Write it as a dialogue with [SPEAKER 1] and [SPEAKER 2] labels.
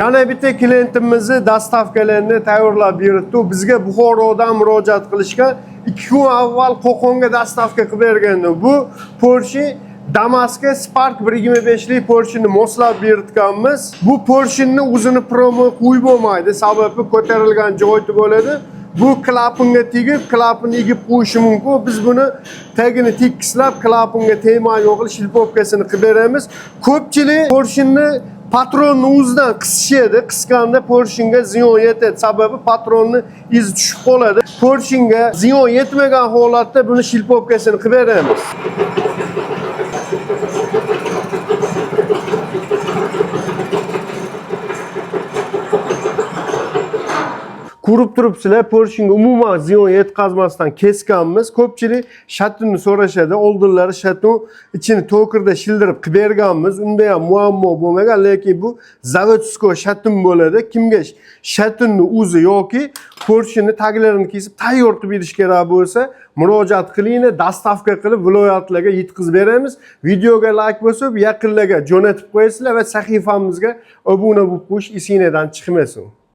[SPEAKER 1] Yana bitta klientimizni dastavkalarini tayyorlab beribdi. Bizga Buxorodan murojaat qilishgan 2 kun avval Qo'qonga dastavka qilib bergandi. Bu Porsche Damaska Spark 125lik Porsche'ni moslab berganmiz. Bu Porsche'ni o'zini promo qo'yib bo'lmaydi, sababi ko'tarilgan joyda bo'ladi. Bu klapanga tegib, klapanni egib qo'yishi mumkin. Biz buni tagini tekislab, klapanga tegmagan qilib shilpovkasini qilib beramiz. Ko'pchilik Porsche'ni patronni o'zidan qisishadi. Qisganda Porsche'ga ziyon yetadi. Sababi patronni izi tushib qoladi. Porsche'ga ziyon yetmagan holatda buni shilpovkasini qilib beramiz. Ko'rib turibsizlar, Porsche'ga umuman ziyon yetkazmasdan kesganmiz. Ko'pchilik shatunni so'rashadi. Oldinlari shatun ichini to'kirda shildirib qilib berganmiz. Unda ham muammo bo'lmagan, lekin bu zavodsko shatun bo'ladi. Kimga shatunni o'zi yoki Porsche'ni taglarini kesib tayyor qilib berish kerak bo'lsa, murojaat qilinglar, dastavka qilib viloyatlarga yetkazib beramiz. Videoga like bosib, yaqinlarga jo'natib qo'yasizlar va sahifamizga obuna bo'lib qo'yish esingizdan chiqmasin.